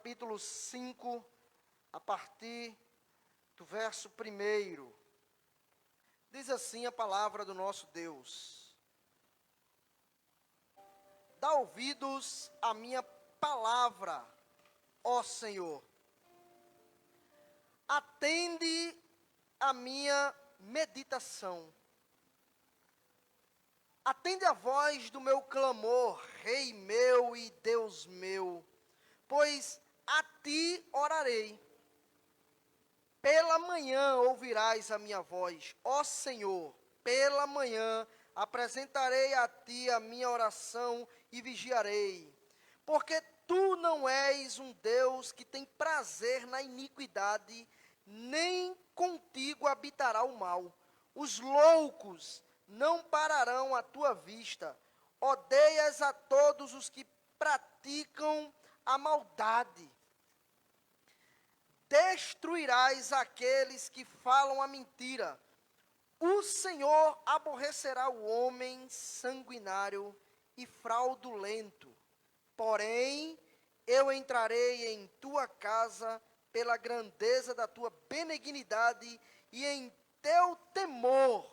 capítulo 5, a partir do verso 1. Diz assim a palavra do nosso Deus: Dá ouvidos à minha palavra, ó Senhor. Atende a minha meditação. Atende a voz do meu clamor, Rei meu e Deus meu, pois a ti orarei. Pela manhã ouvirás a minha voz, ó Senhor. Pela manhã apresentarei a ti a minha oração e vigiarei. Porque tu não és um Deus que tem prazer na iniquidade, nem contigo habitará o mal. Os loucos não pararão à tua vista. Odeias a todos os que praticam a maldade. Destruirás aqueles que falam a mentira. O Senhor aborrecerá o homem sanguinário e fraudulento. Porém, eu entrarei em tua casa pela grandeza da tua benignidade e em teu temor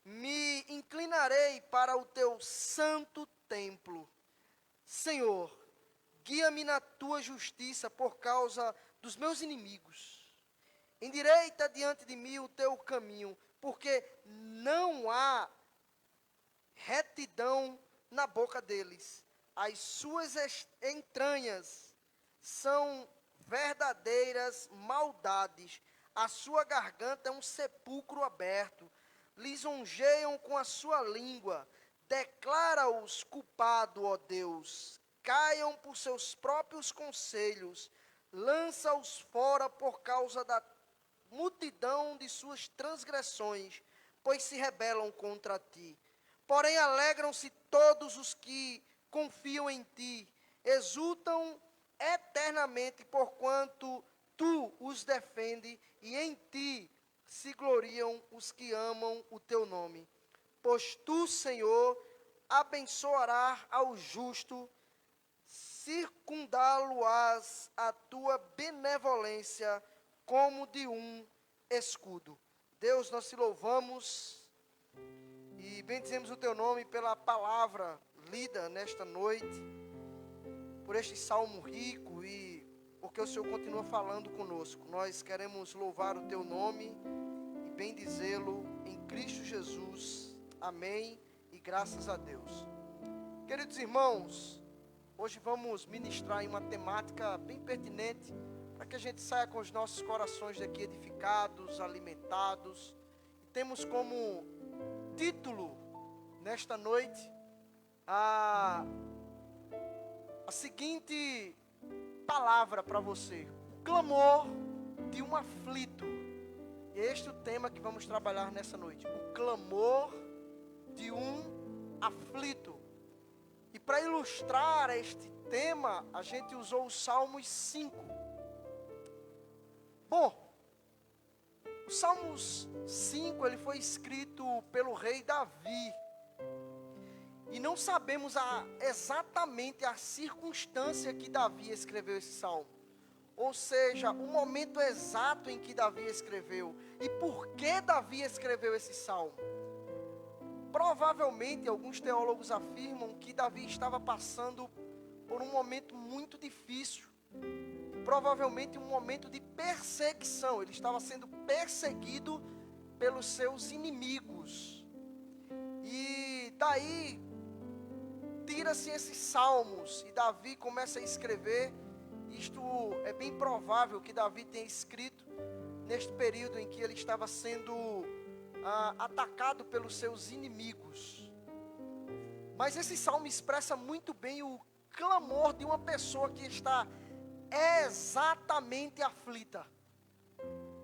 me inclinarei para o teu santo templo. Senhor, guia-me na tua justiça por causa dos meus inimigos. Endireita diante de mim o teu caminho, porque não há retidão na boca deles. As suas entranhas são verdadeiras maldades. A sua garganta é um sepulcro aberto. Lisonjeiam com a sua língua. Declara-os culpado, ó Deus. Caiam por seus próprios conselhos. Lança-os fora por causa da multidão de suas transgressões, pois se rebelam contra ti. Porém alegram-se todos os que confiam em ti, exultam eternamente, porquanto tu os defende, e em ti se gloriam os que amam o teu nome. Pois tu, Senhor, abençoarás ao justo, circundá-lo-ás a tua benevolência como de um escudo. Deus, nós te louvamos e bendizemos o teu nome pela palavra lida nesta noite, por este salmo rico e porque o Senhor continua falando conosco. Nós queremos louvar o teu nome e bendizê-lo em Cristo Jesus. Amém e graças a Deus. Queridos irmãos, hoje vamos ministrar em uma temática bem pertinente, para que a gente saia com os nossos corações daqui edificados, alimentados. E temos como título, nesta noite, a seguinte palavra para você: o clamor de um aflito. E é este o tema que vamos trabalhar nessa noite: o clamor de um aflito. E para ilustrar este tema, a gente usou o Salmos 5. Bom, o Salmos 5 ele foi escrito pelo rei Davi. E não sabemos exatamente a circunstância que Davi escreveu esse salmo. Ou seja, o momento exato em que Davi escreveu. E por que Davi escreveu esse salmo? Provavelmente, alguns teólogos afirmam que Davi estava passando por um momento muito difícil. Provavelmente um momento de perseguição. Ele estava sendo perseguido pelos seus inimigos. E daí tira-se esses salmos e Davi começa a escrever. Isto é bem provável que Davi tenha escrito neste período em que ele estava sendo atacado pelos seus inimigos. Mas esse salmo expressa muito bem o clamor de uma pessoa que está exatamente aflita,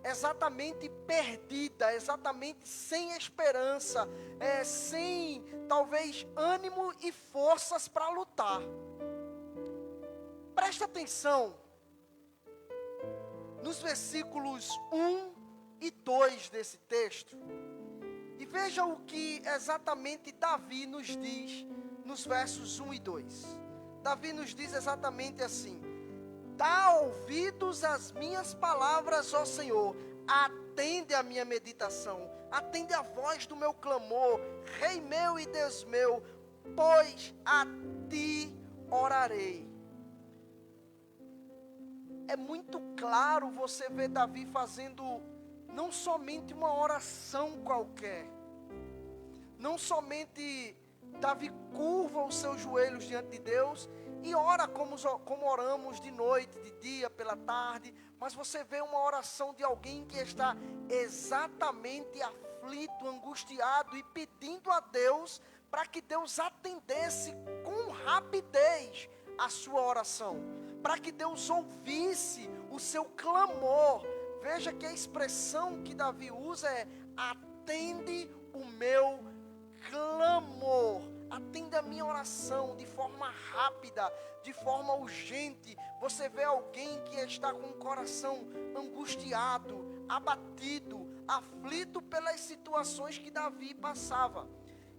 exatamente perdida, exatamente sem esperança, sem talvez ânimo e forças para lutar. Preste atenção nos versículos 1 e 2 desse texto e veja o que exatamente Davi nos diz nos versos 1 e 2. Davi nos diz exatamente assim: dá ouvidos às minhas palavras, ó Senhor. Atende a minha meditação, atende a voz do meu clamor, Rei meu e Deus meu, pois a ti orarei. É muito claro você ver Davi fazendo não somente uma oração qualquer, não somente Davi curva os seus joelhos diante de Deus e ora como oramos de noite, de dia, pela tarde, mas você vê uma oração de alguém que está exatamente aflito, angustiado e pedindo a Deus para que Deus atendesse com rapidez a sua oração, para que Deus ouvisse o seu clamor. Veja que a expressão que Davi usa é: atende o meu clamor, atende a minha oração de forma rápida, de forma urgente. Você vê alguém que está com o coração angustiado, abatido, aflito pelas situações que Davi passava.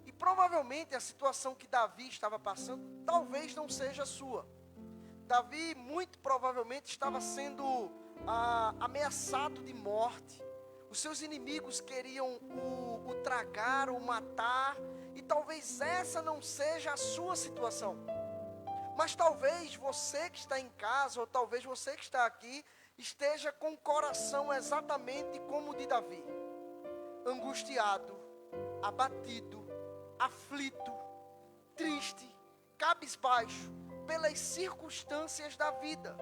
E provavelmente a situação que Davi estava passando talvez não seja a sua. Davi muito provavelmente estava sendo ameaçado de morte. Os seus inimigos queriam o tragar, o matar. E talvez essa não seja a sua situação. Mas talvez você que está em casa, ou talvez você que está aqui, esteja com o coração exatamente como o de Davi. Angustiado, abatido, aflito, triste, cabisbaixo, pelas circunstâncias da vida,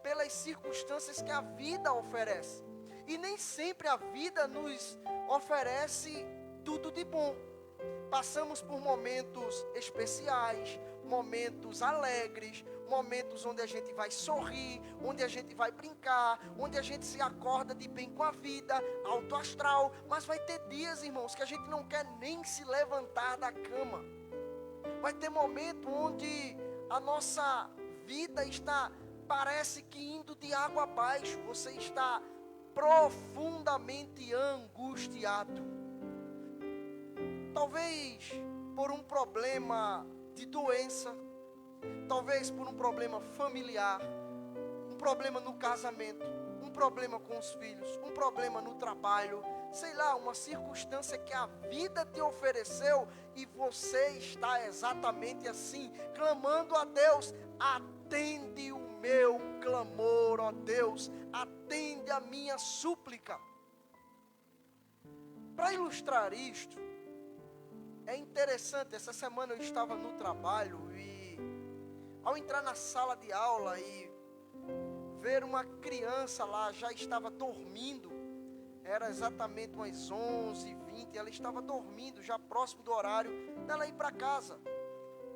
pelas circunstâncias que a vida oferece. E nem sempre a vida nos oferece tudo de bom. Passamos por momentos especiais, momentos alegres, momentos onde a gente vai sorrir, onde a gente vai brincar, onde a gente se acorda de bem com a vida, alto astral. Mas vai ter dias, irmãos, que a gente não quer nem se levantar da cama. Vai ter momento onde a nossa vida está, parece que indo de água abaixo. Você está profundamente angustiado. Talvez por um problema de doença, talvez por um problema familiar, um problema no casamento, um problema com os filhos, um problema no trabalho, sei lá, uma circunstância que a vida te ofereceu e você está exatamente assim, clamando a Deus: atende o meu clamor, ó Deus, atende a minha súplica. Para ilustrar isto, é interessante, essa semana eu estava no trabalho e ao entrar na sala de aula e ver uma criança lá, já estava dormindo, era exatamente umas 11h20, ela estava dormindo, já próximo do horário dela ir para casa.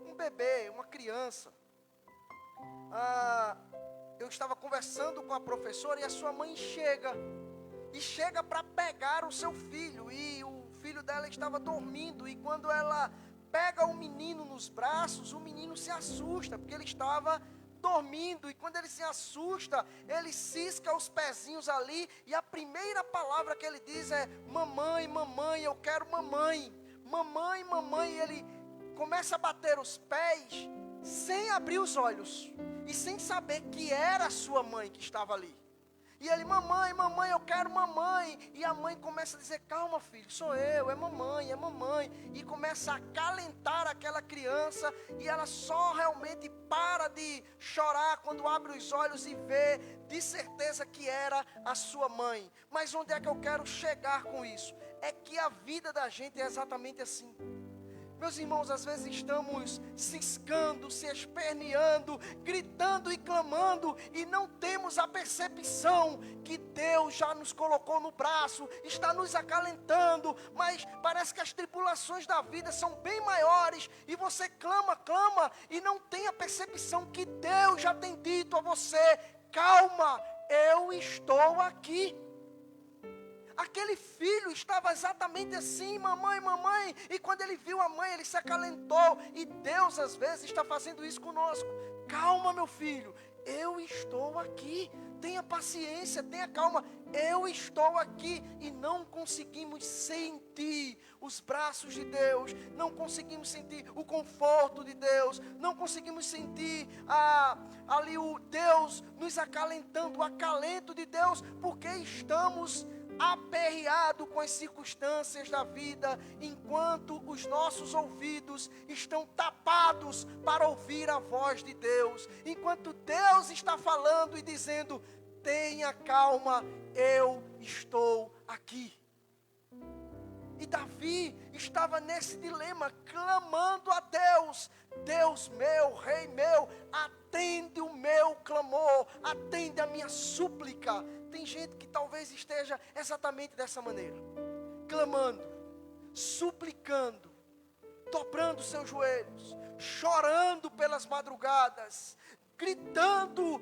Um bebê, uma criança. Eu estava conversando com a professora e a sua mãe chega para pegar o seu filho, e o filho dela estava dormindo, e quando ela pega o menino nos braços, o menino se assusta, porque ele estava dormindo, e quando ele se assusta, ele cisca os pezinhos ali, e a primeira palavra que ele diz é: mamãe, mamãe, eu quero mamãe, mamãe, mamãe. E ele começa a bater os pés, sem abrir os olhos, e sem saber que era a sua mãe que estava ali. E ele: mamãe, mamãe, eu quero mamãe. E a mãe começa a dizer: calma filho, sou eu, é mamãe, é mamãe. E começa a acalentar aquela criança, e ela só realmente para de chorar quando abre os olhos e vê de certeza que era a sua mãe. Mas onde é que eu quero chegar com isso? É que a vida da gente é exatamente assim. Meus irmãos, às vezes estamos ciscando, se esperneando, gritando e clamando, e não temos a percepção que Deus já nos colocou no braço, está nos acalentando, mas parece que as tribulações da vida são bem maiores, e você clama, clama, e não tem a percepção que Deus já tem dito a você: calma, eu estou aqui. Aquele filho estava exatamente assim: mamãe, mamãe. E quando ele viu a mãe, ele se acalentou. E Deus às vezes está fazendo isso conosco: calma meu filho, eu estou aqui. Tenha paciência, tenha calma. Eu estou aqui. E não conseguimos sentir os braços de Deus. Não conseguimos sentir o conforto de Deus. Não conseguimos sentir ali o Deus nos acalentando, o acalento de Deus. Porque estamos aperreados com as circunstâncias da vida, enquanto os nossos ouvidos estão tapados para ouvir a voz de Deus, enquanto Deus está falando e dizendo: tenha calma, eu estou aqui. E Davi estava nesse dilema, clamando a Deus: Deus meu, Rei meu, atende o meu clamor, atende a minha súplica. Tem gente que talvez esteja exatamente dessa maneira, clamando, suplicando, dobrando seus joelhos, chorando pelas madrugadas, gritando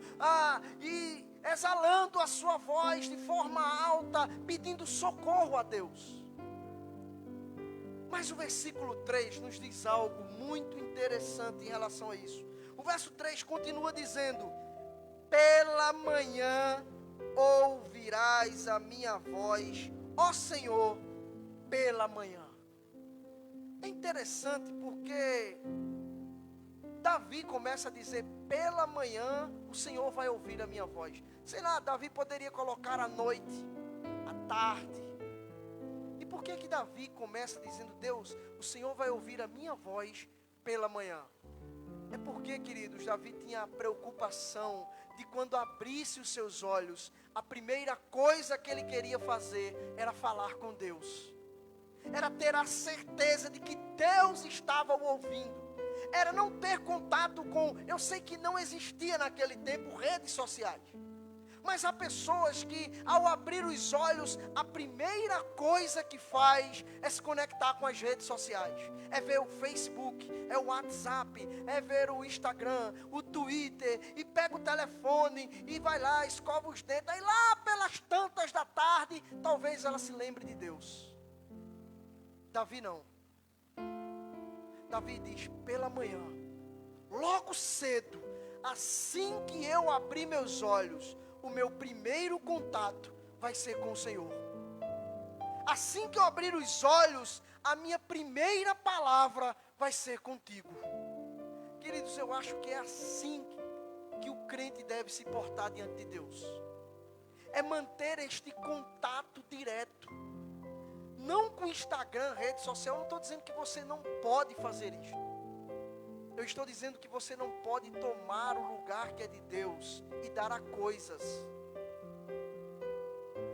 e exalando a sua voz de forma alta, pedindo socorro a Deus. Mas o versículo 3 nos diz algo muito interessante em relação a isso. O verso 3 continua dizendo: pela manhã ouvirás a minha voz, ó Senhor, pela manhã. É interessante porque Davi começa a dizer: pela manhã o Senhor vai ouvir a minha voz. Sei lá, Davi poderia colocar à noite, à tarde. E por que Davi começa dizendo: Deus, o Senhor vai ouvir a minha voz pela manhã? É porque, queridos, Davi tinha a preocupação de quando abrisse os seus olhos, a primeira coisa que ele queria fazer era falar com Deus. Era ter a certeza de que Deus estava o ouvindo. Era não ter contato com... Eu sei que não existia naquele tempo redes sociais. Mas há pessoas que, ao abrir os olhos, a primeira coisa que faz é se conectar com as redes sociais. É ver o Facebook, é o WhatsApp, é ver o Instagram, o Twitter, e pega o telefone e vai lá, escova os dentes. Aí lá pelas tantas da tarde, talvez ela se lembre de Deus. Davi não. Davi diz: pela manhã, logo cedo, assim que eu abrir meus olhos, o meu primeiro contato vai ser com o Senhor. Assim que eu abrir os olhos, a minha primeira palavra vai ser contigo. Queridos, eu acho que é assim que o crente deve se portar diante de Deus. É manter este contato direto. Não com Instagram, rede social. Eu não estou dizendo que você não pode fazer isso. Eu estou dizendo que você não pode tomar o lugar que é de Deus e dar a coisas.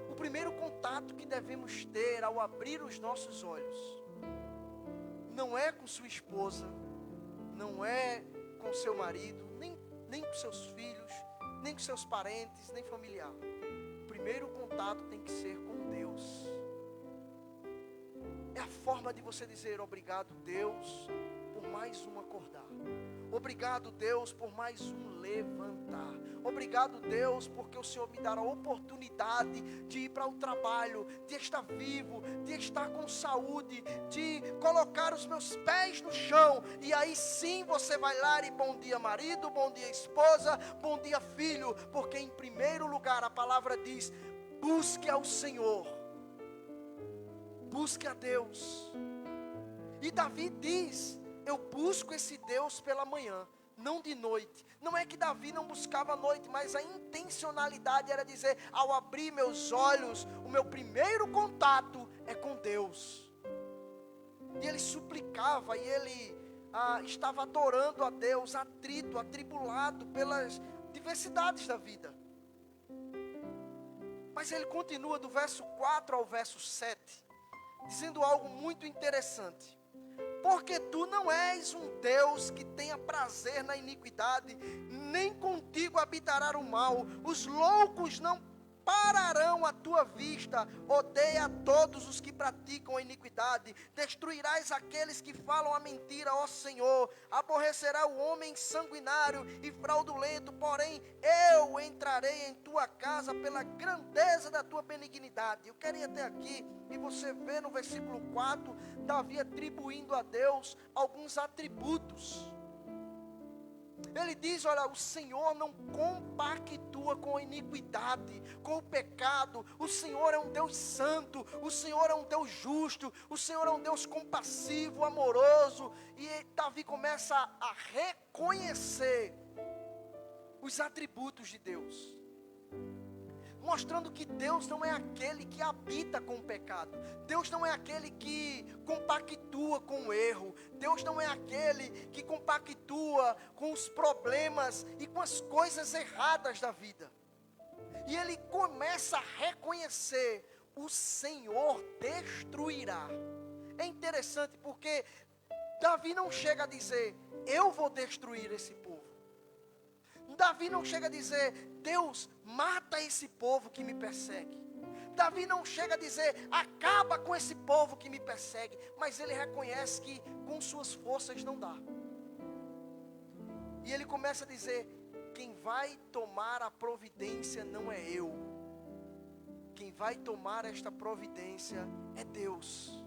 O primeiro contato que devemos ter ao abrir os nossos olhos não é com sua esposa, não é com seu marido, nem com seus filhos, nem com seus parentes, nem familiar. O primeiro contato tem que ser com Deus. É a forma de você dizer: obrigado, Deus, por mais um acordar. Obrigado, Deus, por mais um levantar. Obrigado, Deus, porque o Senhor me dará a oportunidade de ir para o trabalho, de estar vivo, de estar com saúde, de colocar os meus pés no chão. E aí sim você vai lá e bom dia marido, bom dia esposa, bom dia filho. Porque em primeiro lugar a palavra diz: busque ao Senhor. Busque a Deus. E Davi diz: eu busco esse Deus pela manhã, não de noite. Não é que Davi não buscava à noite, mas a intencionalidade era dizer: ao abrir meus olhos, o meu primeiro contato é com Deus. E ele suplicava, e ele estava adorando a Deus, atrito, atribulado pelas diversidades da vida. Mas ele continua do verso 4 ao verso 7, dizendo algo muito interessante. Porque tu não és um Deus que tenha prazer na iniquidade, nem contigo habitará o mal. Os loucos não pararão à tua vista. Odeia a todos os que praticam a iniquidade. Destruirás aqueles que falam a mentira, ó Senhor. Aborrecerá o homem sanguinário e fraudulento. Porém, eu entrarei em tua casa pela grandeza da tua benignidade. Eu quero ir até aqui e você vê no versículo 4, Davi atribuindo a Deus alguns atributos. Ele diz, olha, o Senhor não compactua com a iniquidade, com o pecado. O Senhor é um Deus santo, o Senhor é um Deus justo, o Senhor é um Deus compassivo, amoroso. E Davi começa a reconhecer os atributos de Deus, mostrando que Deus não é aquele que habita com o pecado. Deus não é aquele que compactua com o erro. Deus não é aquele que compactua com os problemas e com as coisas erradas da vida. E ele começa a reconhecer: o Senhor destruirá. É interessante porque Davi não chega a dizer: eu vou destruir esse povo. Davi não chega a dizer: Deus, mata esse povo que me persegue. Davi não chega a dizer: acaba com esse povo que me persegue. Mas ele reconhece que com suas forças não dá. E ele começa a dizer: quem vai tomar a providência não é eu. Quem vai tomar esta providência é Deus.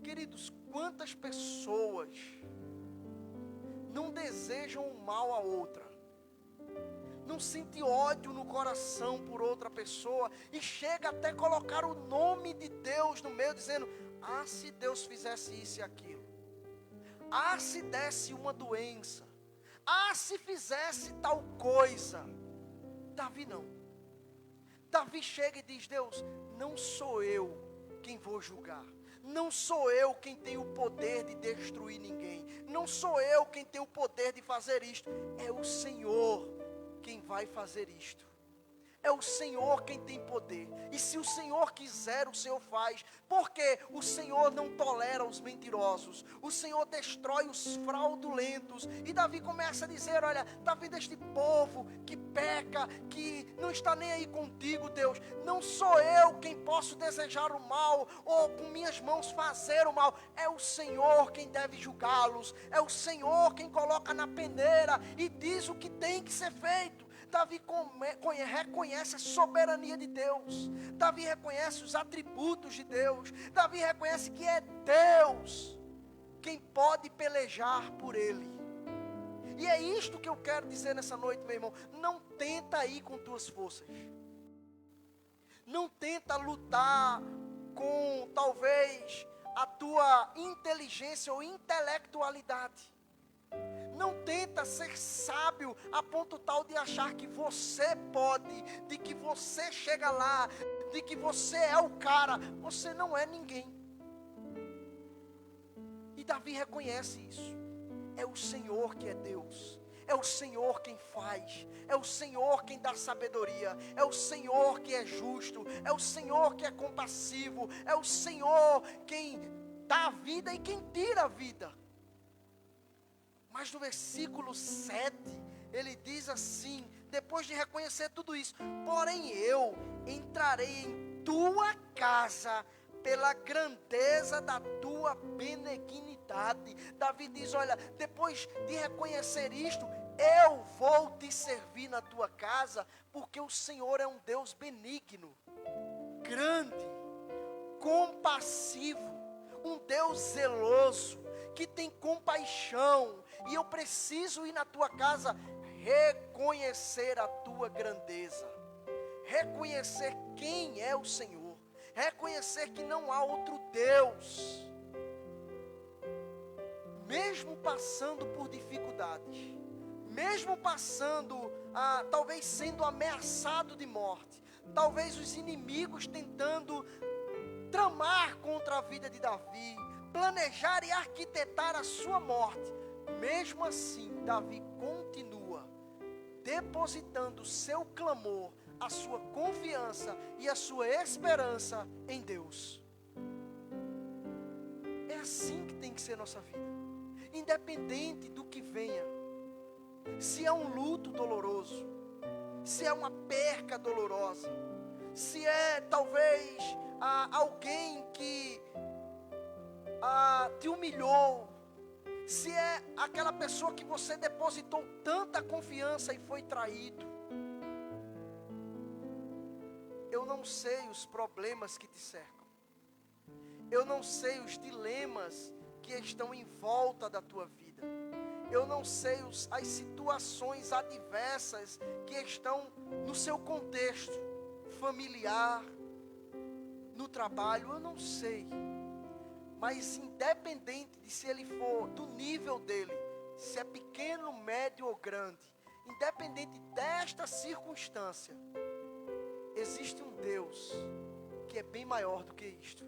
Queridos, quantas pessoas não desejam o mal a outra, não sente ódio no coração por outra pessoa, e chega até colocar o nome de Deus no meio, dizendo: ah, se Deus fizesse isso e aquilo, ah, se desse uma doença, ah, se fizesse tal coisa. Davi não. Davi chega e diz: Deus, não sou eu quem vou julgar. Não sou eu quem tem o poder de destruir ninguém. Não sou eu quem tem o poder de fazer isto. É o Senhor quem vai fazer isto. É o Senhor quem tem poder. E se o Senhor quiser, o Senhor faz. Porque o Senhor não tolera os mentirosos. O Senhor destrói os fraudulentos. E Davi começa a dizer: olha, está vendo este povo que peca, que não está nem aí contigo, Deus. Não sou eu quem posso desejar o mal, ou com minhas mãos fazer o mal. É o Senhor quem deve julgá-los. É o Senhor quem coloca na peneira e diz o que tem que ser feito. Davi reconhece a soberania de Deus. Davi reconhece os atributos de Deus. Davi reconhece que é Deus quem pode pelejar por ele. E é isto que eu quero dizer nessa noite, meu irmão. Não tenta ir com tuas forças. Não tenta lutar com talvez a tua inteligência ou intelectualidade. Não tenta ser sábio a ponto tal de achar que você pode, de que você chega lá, de que você é o cara. Você não é ninguém. E Davi reconhece isso. É o Senhor que é Deus. É o Senhor quem faz. É o Senhor quem dá sabedoria. É o Senhor que é justo. É o Senhor que é compassivo. É o Senhor quem dá a vida e quem tira a vida. Mas no versículo 7, ele diz assim, depois de reconhecer tudo isso: porém eu entrarei em tua casa pela grandeza da tua benignidade. Davi diz: olha, depois de reconhecer isto, eu vou te servir na tua casa, porque o Senhor é um Deus benigno, grande, compassivo, um Deus zeloso, que tem compaixão. E eu preciso ir na tua casa reconhecer a tua grandeza, reconhecer quem é o Senhor, reconhecer que não há outro Deus. Mesmo passando por dificuldades, mesmo passando, talvez sendo ameaçado de morte, talvez os inimigos tentando tramar contra a vida de Davi, planejar e arquitetar a sua morte, mesmo assim Davi continua depositando o seu clamor, a sua confiança e a sua esperança em Deus. É assim que tem que ser nossa vida, independente do que venha. Se é um luto doloroso, se é uma perca dolorosa, se é talvez alguém que te humilhou, se é aquela pessoa que você depositou tanta confiança e foi traído. Eu não sei os problemas que te cercam, eu não sei os dilemas que estão em volta da tua vida, eu não sei as situações adversas que estão no seu contexto familiar, no trabalho, eu não sei. Mas independente de se ele for do nível dele, se é pequeno, médio ou grande, independente desta circunstância, existe um Deus que é bem maior do que isto.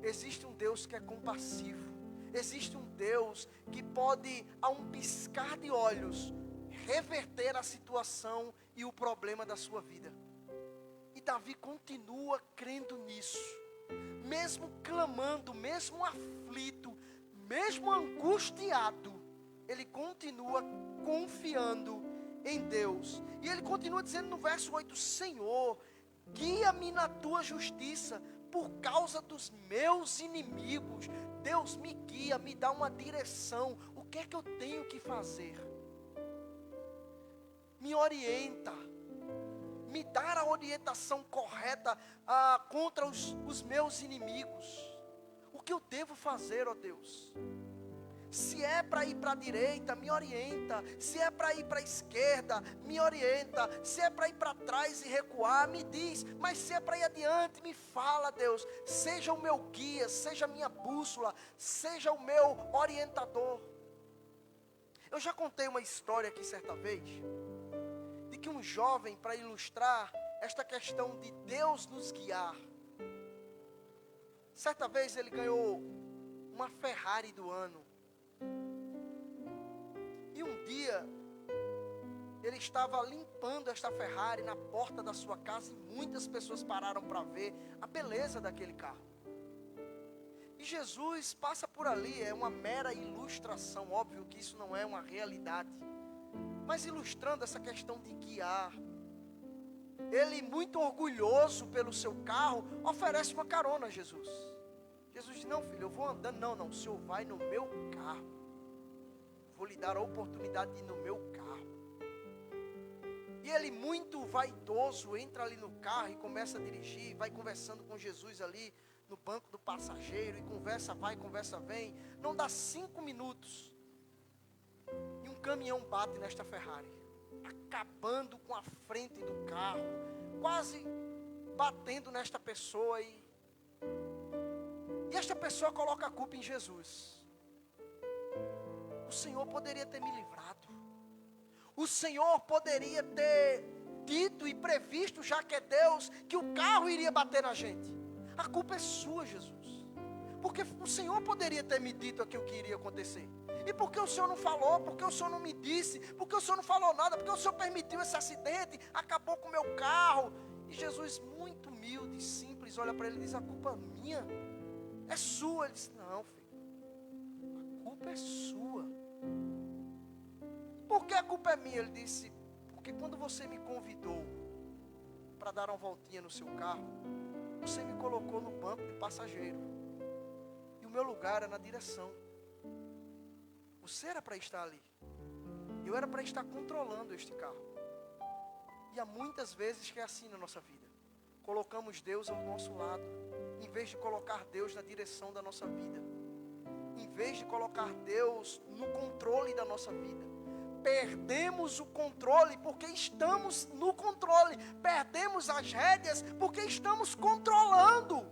Existe um Deus que é compassivo. Existe um Deus que pode, a um piscar de olhos, reverter a situação e o problema da sua vida. E Davi continua crendo nisso. Mesmo clamando, mesmo aflito, mesmo angustiado, ele continua confiando em Deus. E ele continua dizendo no verso 8: Senhor, guia-me na tua justiça por causa dos meus inimigos. Deus, me guia, me dá uma direção. O que é que eu tenho que fazer? Me orienta. Me dar a orientação correta contra os meus inimigos. O que eu devo fazer, ó Deus? Se é para ir para a direita, me orienta. Se é para ir para a esquerda, me orienta. Se é para ir para trás e recuar, me diz. Mas se é para ir adiante, me fala, Deus. Seja o meu guia, seja a minha bússola, seja o meu orientador. Eu já contei uma história aqui certa vez, de que um jovem, para ilustrar esta questão de Deus nos guiar, certa vez ele ganhou uma Ferrari do ano. E um dia, ele estava limpando esta Ferrari na porta da sua casa, e muitas pessoas pararam para ver a beleza daquele carro. E Jesus passa por ali, é uma mera ilustração, óbvio que isso não é uma realidade, mas ilustrando essa questão de guiar. Ele, muito orgulhoso pelo seu carro, oferece uma carona a Jesus. Jesus diz: não, filho, eu vou andando. Não, o senhor vai no meu carro. Vou lhe dar a oportunidade de ir no meu carro. E ele, muito vaidoso, entra ali no carro e começa a dirigir, vai conversando com Jesus ali no banco do passageiro, e conversa vai, conversa vem. Não dá 5 minutos, e um caminhão bate nesta Ferrari, acabando com a frente do carro, quase batendo nesta pessoa, e esta pessoa coloca a culpa em Jesus. O Senhor poderia ter me livrado. O Senhor poderia ter dito e previsto, já que é Deus, que o carro iria bater na gente. A culpa é sua, Jesus. Porque o Senhor poderia ter me dito aquilo que iria acontecer. E por que o Senhor não falou? Por que o Senhor não me disse? Por que o Senhor não falou nada? Por que o Senhor permitiu esse acidente? Acabou com o meu carro. E Jesus, muito humilde e simples, olha para ele e diz: a culpa é minha? É sua? Ele diz: não, filho, a culpa é sua. Por que a culpa é minha? Ele disse: porque quando você me convidou para dar uma voltinha no seu carro, você me colocou no banco de passageiro, e o meu lugar era na direção. Você era para estar ali, eu era para estar controlando este carro. E há muitas vezes que é assim na nossa vida. Colocamos Deus ao nosso lado, em vez de colocar Deus na direção da nossa vida, em vez de colocar Deus no controle da nossa vida. Perdemos o controle porque estamos no controle. Perdemos as rédeas porque estamos controlando.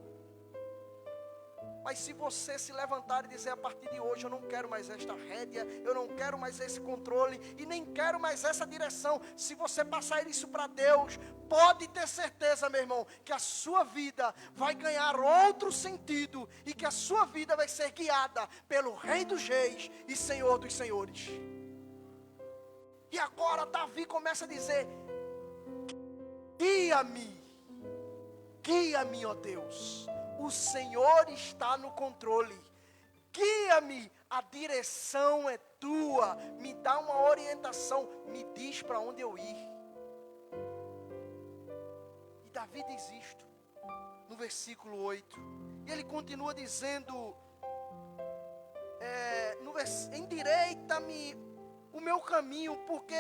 Mas se você se levantar e dizer: a partir de hoje eu não quero mais esta rédea, eu não quero mais esse controle e nem quero mais essa direção. Se você passar isso para Deus, pode ter certeza, meu irmão, que a sua vida vai ganhar outro sentido e que a sua vida vai ser guiada pelo Rei dos Reis e Senhor dos Senhores. E agora Davi começa a dizer: guia-me, ó Deus, o Senhor está no controle, guia-me, a direção é tua, me dá uma orientação, me diz para onde eu ir. E Davi diz isto no versículo 8, e ele continua dizendo: endireita-me o meu caminho, porque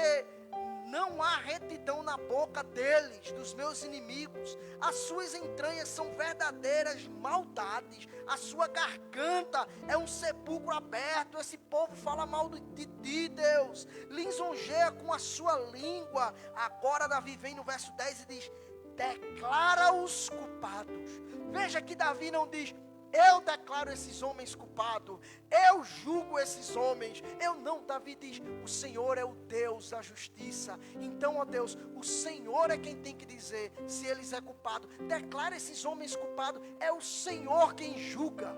não há retidão na boca deles, dos meus inimigos. As suas entranhas são verdadeiras maldades. A sua garganta é um sepulcro aberto. Esse povo fala mal de ti, Deus. Lisonjeia com a sua língua. Agora Davi vem no verso 10 e diz: declara os culpados. Veja que Davi não diz: eu declaro esses homens culpados, eu julgo esses homens. Eu não, Davi diz: o Senhor é o Deus da justiça. Então, ó Deus, o Senhor é quem tem que dizer se eles é culpado. Declara esses homens culpados. É o Senhor quem julga.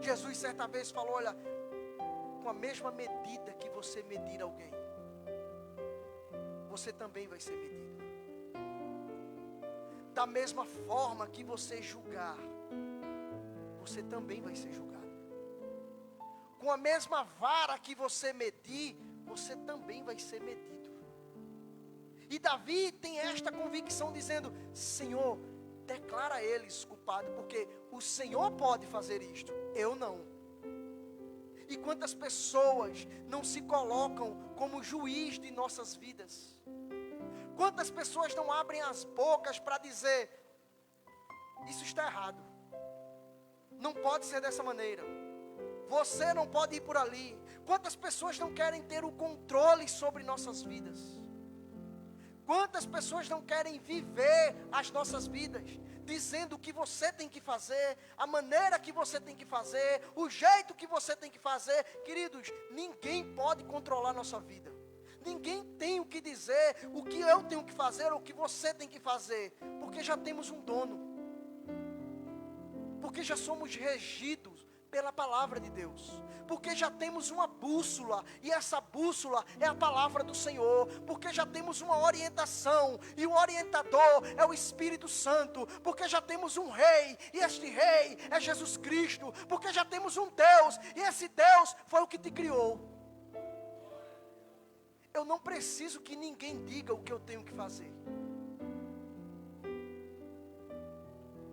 Jesus certa vez falou: olha, com a mesma medida que você medir alguém, você também vai ser medido. Da mesma forma que você julgar, você também vai ser julgado. Com a mesma vara que você medir, você também vai ser medido. E Davi tem esta convicção dizendo: Senhor, declara eles culpados, porque o Senhor pode fazer isto, eu não. E quantas pessoas não se colocam como juiz de nossas vidas? Quantas pessoas não abrem as bocas para dizer: isso está errado, não pode ser dessa maneira, você não pode ir por ali. Quantas pessoas não querem ter o controle sobre nossas vidas? Quantas pessoas não querem viver as nossas vidas, dizendo o que você tem que fazer, a maneira que você tem que fazer, o jeito que você tem que fazer? Queridos, ninguém pode controlar nossa vida. Ninguém tem o que dizer, o que eu tenho que fazer, ou o que você tem que fazer, porque já temos um dono, porque já somos regidos pela palavra de Deus, porque já temos uma bússola, e essa bússola é a palavra do Senhor, porque já temos uma orientação, e o orientador é o Espírito Santo, porque já temos um rei, e este rei é Jesus Cristo, porque já temos um Deus, e esse Deus foi o que te criou. Eu não preciso que ninguém diga o que eu tenho que fazer,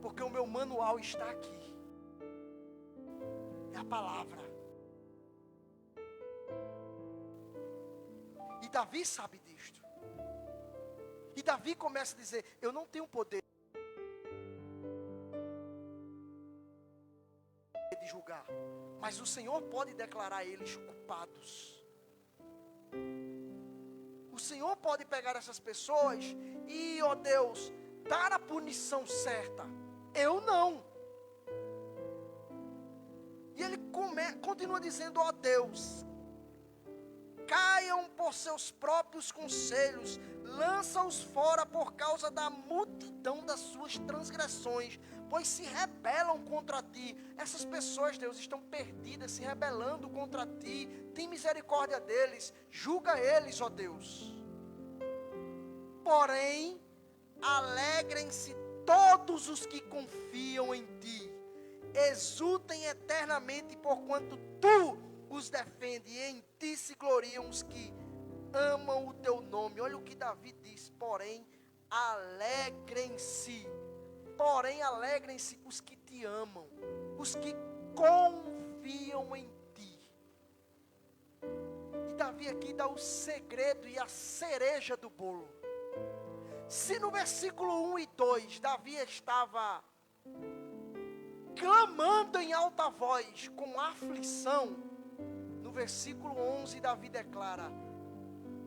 porque o meu manual está aqui, é a palavra. E Davi sabe disto, e Davi começa a dizer: eu não tenho poder de julgar, mas o Senhor pode declarar eles culpados. O Senhor pode pegar essas pessoas e, ó Deus, dar a punição certa. Eu não. E ele continua dizendo: ó Deus, caiam por seus próprios conselhos, lança-os fora por causa da multidão das suas transgressões, pois se rebelam contra ti. Essas pessoas, Deus, estão perdidas, se rebelando contra ti. Tem misericórdia deles, julga eles, ó Deus. Porém, alegrem-se todos os que confiam em ti, exultem eternamente, porquanto tu os defende, e em ti se gloriam os que amam o teu nome. Olha o que Davi diz: porém alegrem-se os que te amam, os que confiam em ti. E Davi aqui dá o segredo e a cereja do bolo. Se no versículo 1 e 2 Davi estava clamando em alta voz, com aflição, no versículo 11 Davi declara: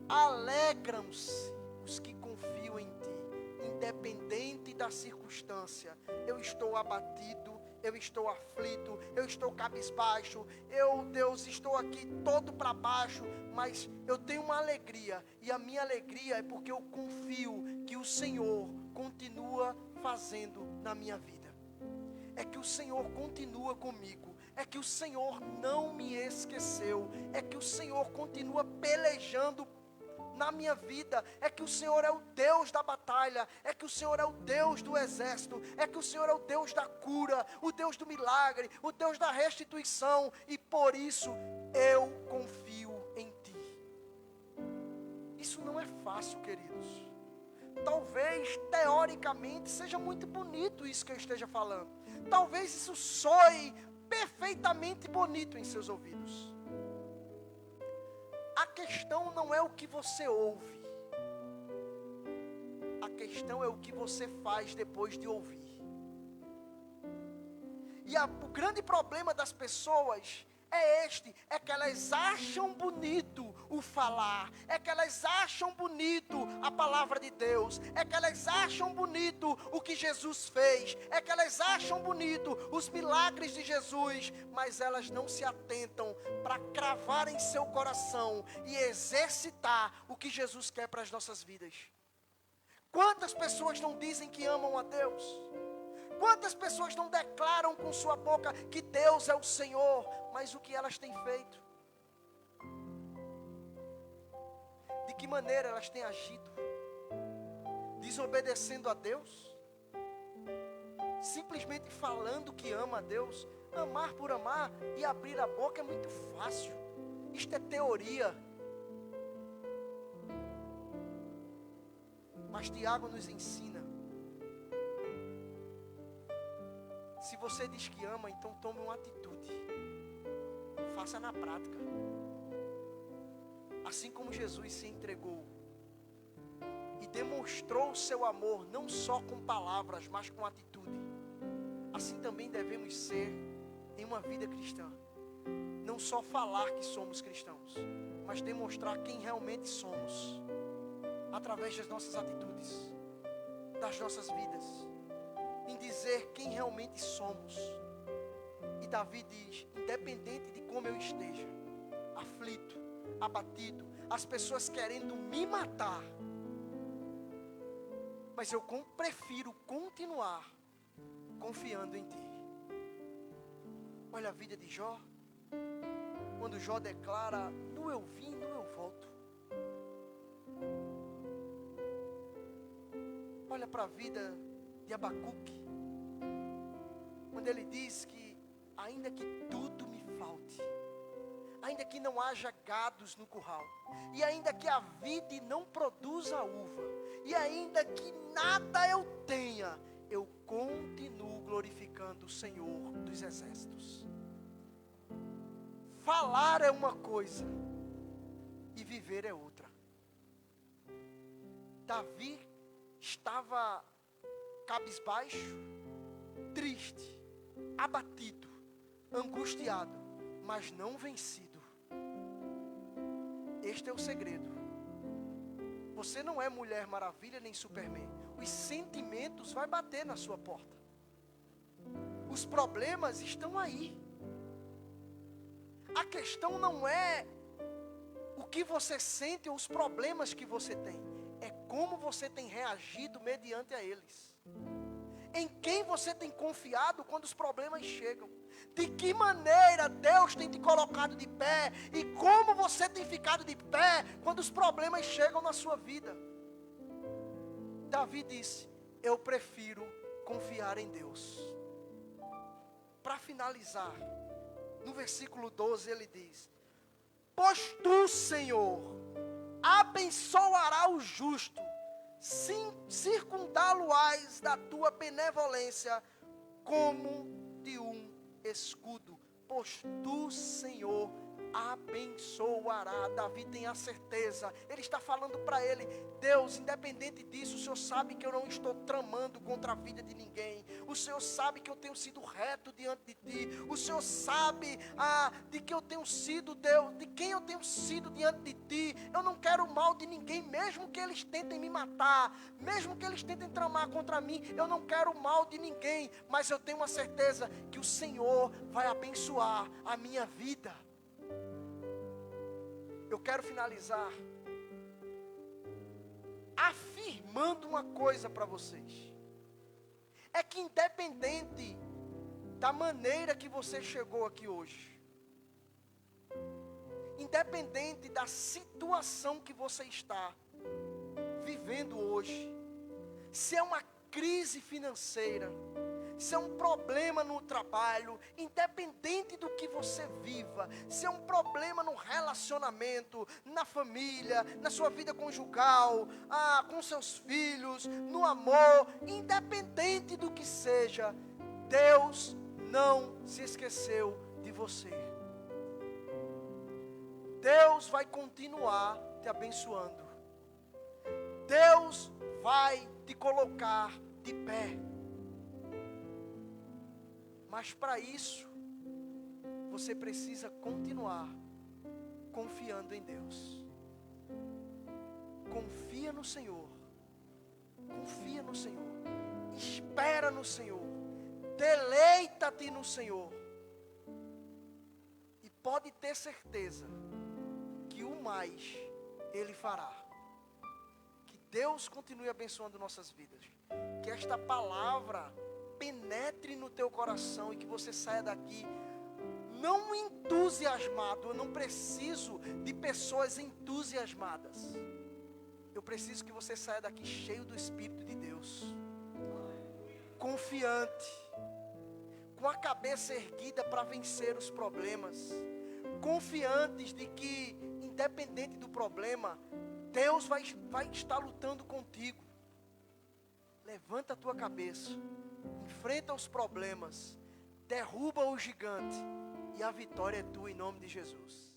alegram-se os que confiam em ti, independente da circunstância. Eu estou abatido, eu estou aflito, eu estou cabisbaixo, Deus, estou aqui todo para baixo, mas eu tenho uma alegria, e a minha alegria é porque eu confio que o Senhor continua fazendo na minha vida, é que o Senhor continua comigo, é que o Senhor não me esqueceu, é que o Senhor continua pelejando na minha vida, é que o Senhor é o Deus da batalha, é que o Senhor é o Deus do exército, é que o Senhor é o Deus da cura, o Deus do milagre, o Deus da restituição, e por isso eu confio em ti. Isso não é fácil, queridos. Talvez teoricamente seja muito bonito isso que eu esteja falando, talvez isso soe perfeitamente bonito em seus ouvidos. A questão não é o que você ouve. A questão é o que você faz depois de ouvir. E o grande problema das pessoas é que elas acham bonito o falar, é que elas acham bonito a palavra de Deus, é que elas acham bonito o que Jesus fez, é que elas acham bonito os milagres de Jesus, mas elas não se atentam para cravar em seu coração e exercitar o que Jesus quer para as nossas vidas. Quantas pessoas não dizem que amam a Deus? Quantas pessoas não declaram com sua boca que Deus é o Senhor, mas o que elas têm feito? De que maneira elas têm agido? Desobedecendo a Deus? Simplesmente falando que ama a Deus? Amar por amar e abrir a boca é muito fácil. Isto é teoria. Mas Tiago nos ensina. Se você diz que ama, então tome uma atitude. Faça na prática. Assim como Jesus se entregou e demonstrou o seu amor, não só com palavras, mas com atitude, assim também devemos ser em uma vida cristã. Não só falar que somos cristãos, mas demonstrar quem realmente somos, através das nossas atitudes, das nossas vidas, em dizer quem realmente somos. E Davi diz: independente de como eu esteja, aflito, abatido, as pessoas querendo me matar, mas eu prefiro continuar confiando em Ti. Olha a vida de Jó, quando Jó declara: no eu vim, no eu volto. Olha para a vida de Abacuque, quando ele diz que ainda que tudo me falte, ainda que não haja gados no curral, e ainda que a vide não produza uva, e ainda que nada eu tenha, eu continuo glorificando o Senhor dos exércitos. Falar é uma coisa e viver é outra. Davi estava cabisbaixo, triste, abatido, angustiado, mas não vencido. Este é o segredo. Você não é Mulher Maravilha nem Superman. Os sentimentos vão bater na sua porta. Os problemas estão aí. A questão não é o que você sente ou os problemas que você tem. É como você tem reagido mediante a eles. Em quem você tem confiado quando os problemas chegam. De que maneira Deus tem te colocado de pé. E como você tem ficado de pé quando os problemas chegam na sua vida. Davi disse: eu prefiro confiar em Deus. Para finalizar, no versículo 12 ele diz: pois tu, Senhor, abençoará o justo, circundá-lo-ás da tua benevolência como de um escudo. Pois tu, Senhor, abençoará. Davi tem a certeza, ele está falando para ele: Deus, independente disso, o Senhor sabe que eu não estou tramando contra a vida de ninguém. O Senhor sabe que eu tenho sido reto diante de Ti. O Senhor sabe de que eu tenho sido, Deus, de quem eu tenho sido diante de Ti. Eu não quero o mal de ninguém, mesmo que eles tentem me matar, mesmo que eles tentem tramar contra mim. Eu não quero o mal de ninguém, mas eu tenho uma certeza que o Senhor vai abençoar a minha vida. Eu quero finalizar afirmando uma coisa para vocês. É que independente da maneira que você chegou aqui hoje, independente da situação que você está vivendo hoje, se é uma crise financeira, se é um problema no trabalho, independente do que você viva, se é um problema no relacionamento, na família, na sua vida conjugal, com seus filhos, no amor, independente do que seja, Deus não se esqueceu de você. Deus vai continuar te abençoando. Deus vai te colocar de pé. Mas para isso, você precisa continuar confiando em Deus. Confia no Senhor. Confia no Senhor. Espera no Senhor. Deleita-te no Senhor. E pode ter certeza que o mais Ele fará. Que Deus continue abençoando nossas vidas. Que esta palavra penetre no teu coração e que você saia daqui não entusiasmado. Eu não preciso de pessoas entusiasmadas. Eu preciso que você saia daqui cheio do Espírito de Deus, confiante, com a cabeça erguida para vencer os problemas, confiantes de que, independente do problema, Deus vai estar lutando contigo. Levanta a tua cabeça, enfrenta os problemas, derruba o gigante, e a vitória é tua em nome de Jesus.